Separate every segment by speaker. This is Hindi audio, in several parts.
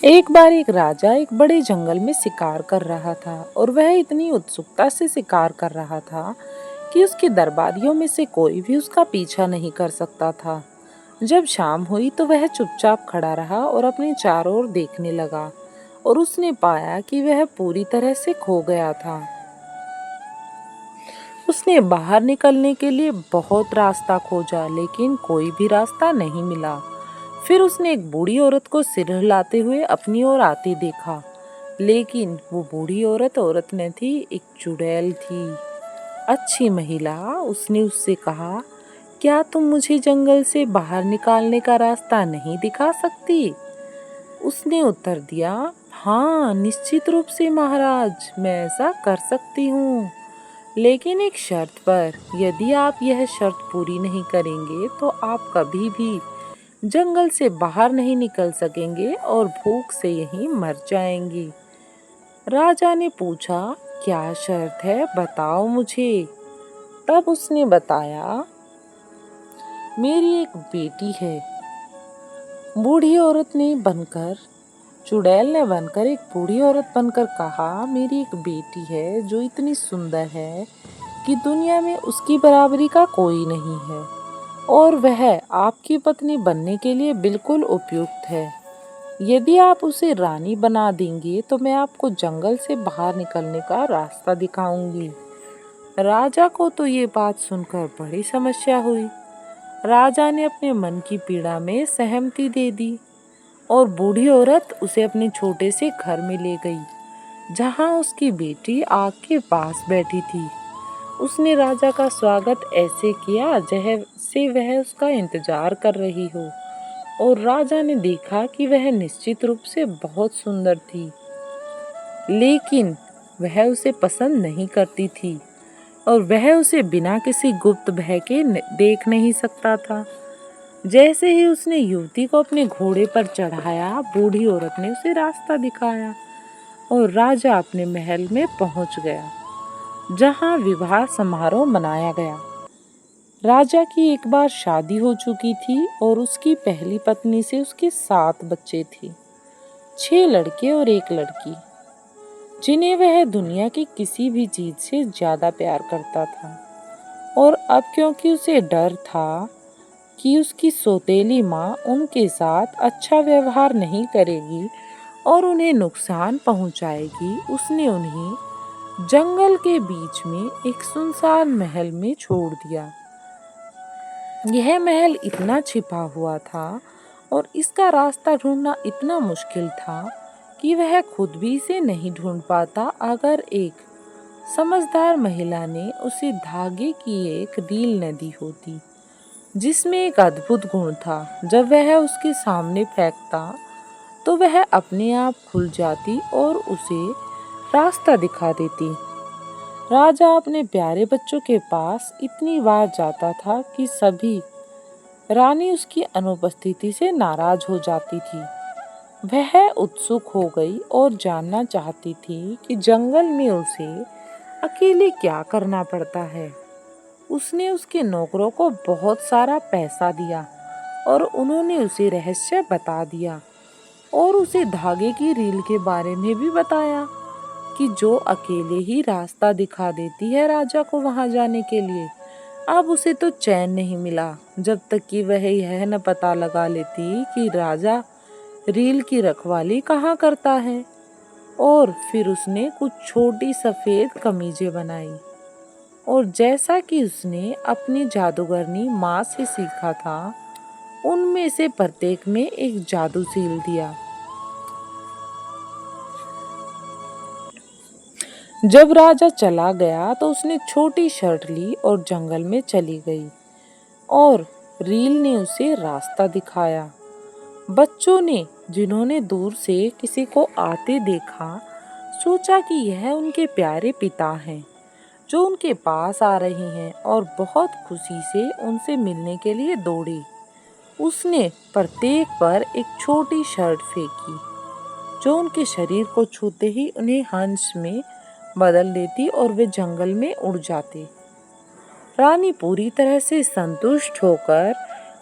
Speaker 1: एक बार एक राजा एक बड़े जंगल में शिकार कर रहा था और वह इतनी उत्सुकता से शिकार कर रहा था कि उसके दरबारियों में से कोई भी उसका पीछा नहीं कर सकता था। जब शाम हुई तो वह चुपचाप खड़ा रहा और अपने चारों ओर देखने लगा और उसने पाया कि वह पूरी तरह से खो गया था। उसने बाहर निकलने के लिए बहुत रास्ता खोजा लेकिन कोई भी रास्ता नहीं मिला। फिर उसने एक बूढ़ी औरत को सिर हिलाते हुए अपनी ओर आते देखा, लेकिन वो बूढ़ी औरत न थी, एक चुड़ैल थी। अच्छी महिला, उसने उससे कहा, क्या तुम मुझे जंगल से बाहर निकालने का रास्ता नहीं दिखा सकती? उसने उत्तर दिया, हाँ निश्चित रूप से महाराज, मैं ऐसा कर सकती हूँ, लेकिन एक शर्त पर। यदि आप यह शर्त पूरी नहीं करेंगे तो आप कभी भी जंगल से बाहर नहीं निकल सकेंगे और भूख से यहीं मर जाएंगे। राजा ने पूछा, क्या शर्त है, बताओ मुझे। तब उसने बताया, मेरी एक बेटी है। बूढ़ी औरत ने बनकर चुड़ैल ने बनकर एक बूढ़ी औरत बनकर कहा, मेरी एक बेटी है जो इतनी सुंदर है कि दुनिया में उसकी बराबरी का कोई नहीं है और वह आपकी पत्नी बनने के लिए बिल्कुल उपयुक्त है। यदि आप उसे रानी बना देंगे तो मैं आपको जंगल से बाहर निकलने का रास्ता दिखाऊंगी। राजा को तो ये बात सुनकर बड़ी समस्या हुई। राजा ने अपने मन की पीड़ा में सहमति दे दी और बूढ़ी औरत उसे अपने छोटे से घर में ले गई, जहां उसकी बेटी आग के पास बैठी थी। उसने राजा का स्वागत ऐसे किया जैसे वह उसका इंतजार कर रही हो, और राजा ने देखा कि वह निश्चित रूप से बहुत सुंदर थी, लेकिन वह उसे पसंद नहीं करती थी और वह उसे बिना किसी गुप्त भय के देख नहीं सकता था। जैसे ही उसने युवती को अपने घोड़े पर चढ़ाया, बूढ़ी औरत ने उसे रास्ता दिखाया और राजा अपने महल में पहुंच गया, जहां विवाह समारोह मनाया गया। राजा की एक बार शादी हो चुकी थी और उसकी पहली पत्नी से उसके 7 बच्चे थे, 6 लड़के और 1 लड़की, जिन्हें वह दुनिया की किसी भी चीज से ज्यादा प्यार करता था। और अब क्योंकि उसे डर था कि उसकी सौतेली माँ उनके साथ अच्छा व्यवहार नहीं करेगी और उन्हें नुकसान पहुंचाएगी, उसने उन्हें जंगल के बीच में एक सुनसान महल में छोड़ दिया। यह महल इतना छिपा हुआ था और इसका रास्ता ढूंढना इतना मुश्किल था कि वह खुद भी इसे नहीं ढूंढ पाता अगर एक समझदार महिला ने उसे धागे की एक रील न दी होती, जिसमें एक अद्भुत गुण था। जब वह उसके सामने फेंकता तो वह अपने आप खुल जाती और उसे रास्ता दिखा देती। राजा अपने प्यारे बच्चों के पास इतनी बार जाता था कि सभी रानी उसकी अनुपस्थिति से नाराज हो जाती थी। वह उत्सुक हो गई और जानना चाहती थी कि जंगल में उसे अकेले क्या करना पड़ता है। उसने उसके नौकरों को बहुत सारा पैसा दिया और उन्होंने उसे रहस्य बता दिया और उसे धागे की रील के बारे में भी बताया कि जो अकेले ही रास्ता दिखा देती है राजा को वहां जाने के लिए। अब उसे तो चैन नहीं मिला जब तक कि वह यह न पता लगा लेती कि राजा रील की रखवाली कहाँ करता है। और फिर उसने कुछ छोटी सफेद कमीजें बनाई और जैसा कि उसने अपनी जादूगरनी माँ से सीखा था, उनमें से प्रत्येक में एक जादू सील दिया। जब राजा चला गया तो उसने छोटी शर्ट ली और जंगल में चली गई और रील ने उसे रास्ता दिखाया। बच्चों ने, जिन्होंने दूर से किसी को आते देखा, सोचा कि यह उनके प्यारे पिता हैं जो उनके पास आ रहे हैं और बहुत खुशी से उनसे मिलने के लिए दौड़े। उसने प्रत्येक पर एक छोटी शर्ट फेंकी जो उनके शरीर को छूते ही उन्हें हंस में बदल देती और वे जंगल में उड़ जाते। रानी पूरी तरह से संतुष्ट होकर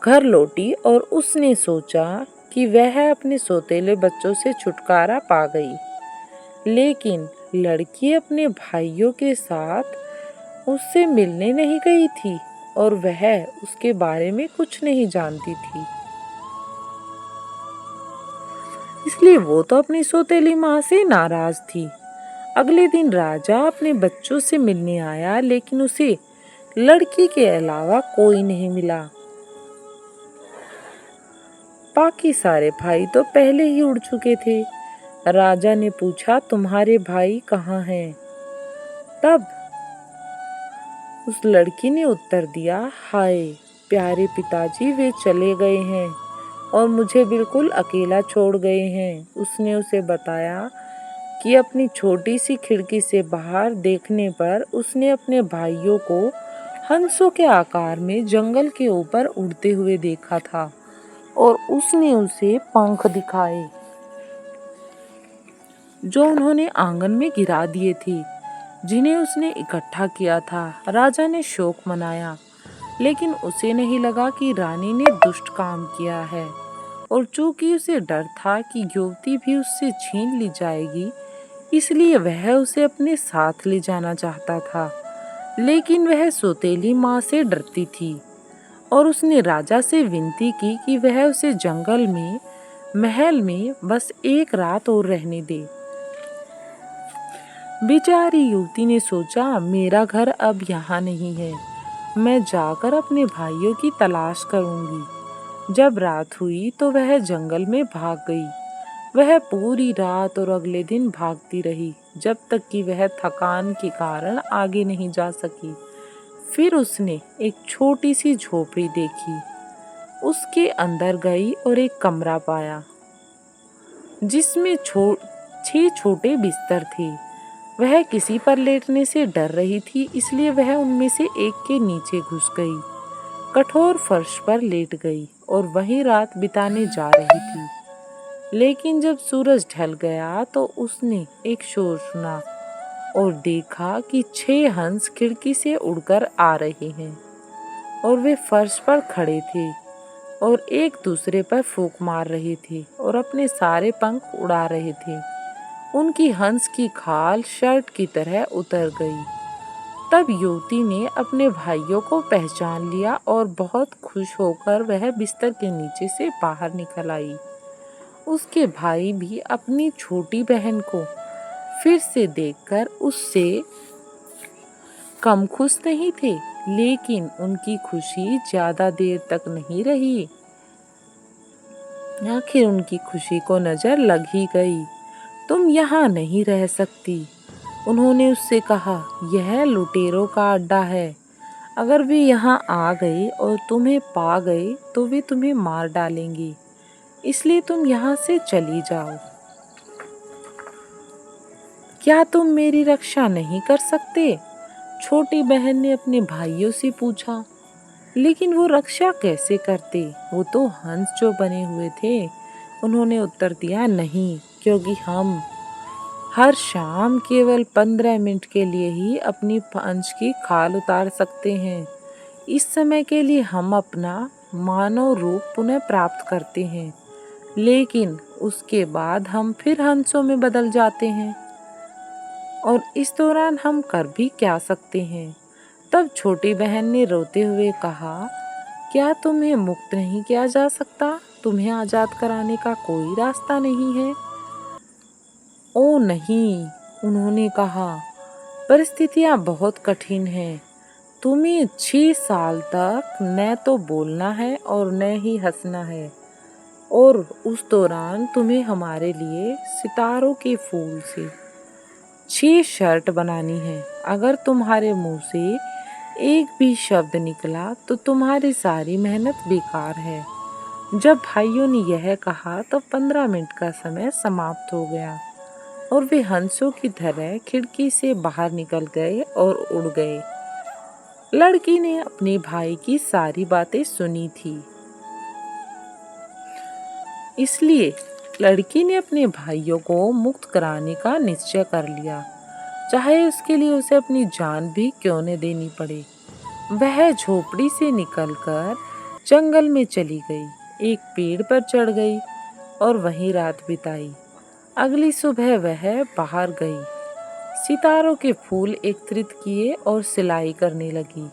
Speaker 1: घर लौटी और उसने सोचा कि वह अपने सौतेले बच्चों से छुटकारा पा गई। लेकिन लड़की अपने भाइयों के साथ उससे मिलने नहीं गई थी और वह उसके बारे में कुछ नहीं जानती थी। इसलिए वो तो अपनी सौतेली माँ से नाराज थी। अगले दिन राजा अपने बच्चों से मिलने आया, लेकिन उसे लड़की के अलावा कोई नहीं मिला। बाकी सारे भाई तो पहले ही उड़ चुके थे। राजा ने पूछा, तुम्हारे भाई कहाँ हैं? तब उस लड़की ने उत्तर दिया, हाय प्यारे पिताजी, वे चले गए हैं और मुझे बिल्कुल अकेला छोड़ गए हैं। उसने उसे बताया कि अपनी छोटी सी खिड़की से बाहर देखने पर उसने अपने भाइयों को हंसों के आकार में जंगल के ऊपर उड़ते हुए देखा था और उसने उसे पंख दिखाए जो उन्होंने आंगन में गिरा दिए थे, जिन्हें उसने इकट्ठा किया था। राजा ने शोक मनाया, लेकिन उसे नहीं लगा कि रानी ने दुष्ट काम किया है, और चूंकि उसे डर था कि युवती भी उससे छीन ली जाएगी, इसलिए वह उसे अपने साथ ले जाना चाहता था। लेकिन वह सौतेली माँ से डरती थी और उसने राजा से विनती की कि वह उसे जंगल में महल में बस एक रात और रहने दे। बेचारी युवती ने सोचा, मेरा घर अब यहाँ नहीं है, मैं जाकर अपने भाइयों की तलाश करूंगी। जब रात हुई तो वह जंगल में भाग गई। वह पूरी रात और अगले दिन भागती रही, जब तक कि वह थकान के कारण आगे नहीं जा सकी। फिर उसने एक छोटी सी झोपड़ी देखी। उसके अंदर गई और एक कमरा पाया जिसमें 6 छोटे बिस्तर थे। वह किसी पर लेटने से डर रही थी, इसलिए वह उनमें से एक के नीचे घुस गई, कठोर फर्श पर लेट गई और वहीं रात बिताने जा रही थी। लेकिन जब सूरज ढल गया तो उसने एक शोर सुना और देखा कि 6 हंस खिड़की से उड़कर आ रहे हैं और वे फर्श पर खड़े थे और एक दूसरे पर फूंक मार रहे थे और अपने सारे पंख उड़ा रहे थे। उनकी हंस की खाल शर्ट की तरह उतर गई। तब युवती ने अपने भाइयों को पहचान लिया और बहुत खुश होकर वह बिस्तर के नीचे से बाहर निकल आई। उसके भाई भी अपनी छोटी बहन को फिर से देखकर उससे कम खुश नहीं थे, लेकिन उनकी खुशी ज्यादा देर तक नहीं रही। आखिर उनकी खुशी को नजर लग ही गई। तुम यहाँ नहीं रह सकती, उन्होंने उससे कहा। यह लुटेरों का अड्डा है। अगर वे यहाँ आ गए और तुम्हें पा गए तो वे तुम्हें मार डालेंगे, इसलिए तुम यहाँ से चली जाओ। क्या तुम मेरी रक्षा नहीं कर सकते? छोटी बहन ने अपने भाइयों से पूछा। लेकिन वो रक्षा कैसे करते? वो तो हंस जो बने हुए थे, उन्होंने उत्तर दिया। नहीं, क्योंकि हम हर शाम केवल 15 मिनट के लिए ही अपनी पंच की खाल उतार सकते हैं। इस समय के लिए हम अपना मानव रूप पुनः प्राप्त करते हैं, लेकिन उसके बाद हम फिर हंसों में बदल जाते हैं, और इस दौरान हम कर भी क्या सकते हैं? तब छोटी बहन ने रोते हुए कहा, क्या तुम्हें मुक्त नहीं किया जा सकता? तुम्हें आजाद कराने का कोई रास्ता नहीं है? ओ नहीं, उन्होंने कहा, परिस्थितियां बहुत कठिन हैं। तुम्हें 6 साल तक न तो बोलना है और न ही हंसना है, और उस दौरान तुम्हें हमारे लिए सितारों के फूल से 6 शर्ट बनानी है। अगर तुम्हारे मुंह से एक भी शब्द निकला तो तुम्हारी सारी मेहनत बेकार है। जब भाइयों ने यह कहा तो 15 मिनट का समय समाप्त हो गया और वे हंसों की तरह खिड़की से बाहर निकल गए और उड़ गए। लड़की ने अपने भाई की सारी बातें सुनी थी, इसलिए लड़की ने अपने भाइयों को मुक्त कराने का निश्चय कर लिया, चाहे उसके लिए उसे अपनी जान भी क्यों न देनी पड़े। वह झोपड़ी से निकलकर जंगल में चली गई, एक पेड़ पर चढ़ गई और वहीं रात बिताई। अगली सुबह वह बाहर गई, सितारों के फूल एकत्रित किए और सिलाई करने लगी।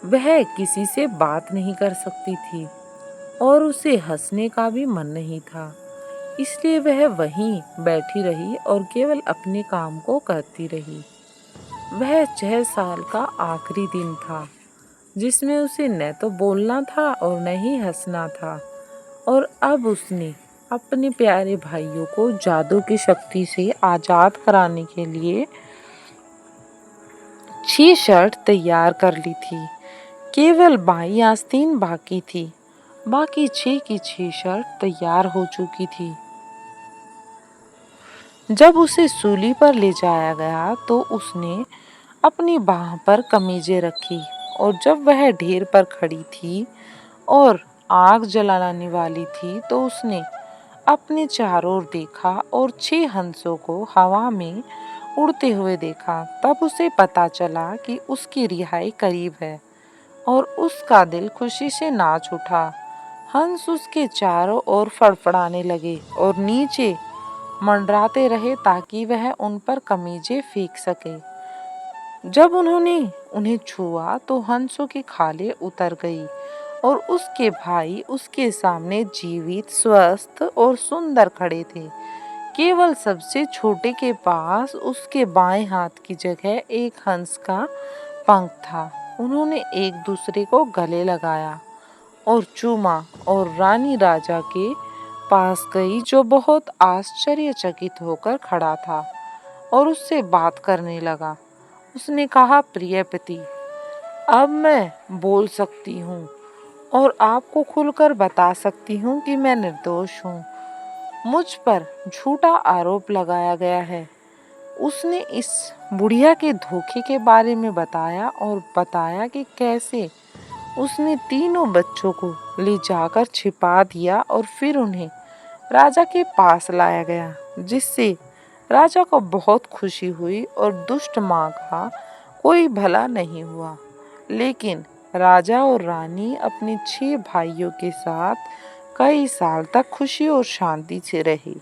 Speaker 1: वह किसी से बात नहीं कर सकती थी और उसे हंसने का भी मन नहीं था, इसलिए वह वहीं बैठी रही और केवल अपने काम को करती रही। वह 6 साल का आखिरी दिन था, जिसमें उसे न तो बोलना था और न ही हंसना था। और अब उसने अपने प्यारे भाइयों को जादू की शक्ति से आजाद कराने के लिए 6 शर्ट तैयार कर ली थी। केवल बाई आस्तीन बाकी थी। बाकी 6 की 6 शर्ट तैयार हो चुकी थी। जब उसे सूली पर ले जाया गया तो उसने अपनी बाह पर कमीजें रखी और जब वह ढेर पर खड़ी थी और आग जलाने वाली थी तो उसने अपने चारों ओर देखा और 6 हंसों को हवा में उड़ते हुए देखा। तब उसे पता चला कि उसकी रिहाई करीब है और उसका दिल खुशी से नाच उठा। हंस उसके चारों ओर फड़फड़ाने लगे और नीचे मंडराते रहे ताकि वह उन पर कमीजें फेंक सके। जब उन्होंने उन्हें छुआ तो हंसों की खालें उतर गई और उसके भाई उसके सामने जीवित, स्वस्थ और सुंदर खड़े थे। केवल सबसे छोटे के पास उसके बाएं हाथ की जगह एक हंस का पंख था। उन्होंने एक दूसरे को गले लगाया और चूमा और रानी राजा के पास गई, जो बहुत आश्चर्यचकित होकर खड़ा था और उससे बात करने लगा। उसने कहा, प्रिय पति, अब मैं बोल सकती हूँ और आपको खुलकर बता सकती हूँ कि मैं निर्दोष हूँ। मुझ पर झूठा आरोप लगाया गया है। उसने इस बुढ़िया के धोखे के बारे में बताया और बताया कि कैसे उसने तीनों बच्चों को ले जाकर छिपा दिया और फिर उन्हें राजा के पास लाया गया, जिससे राजा को बहुत खुशी हुई और दुष्ट माँ का कोई भला नहीं हुआ। लेकिन राजा और रानी अपने 6 भाइयों के साथ कई साल तक खुशी और शांति से रहे।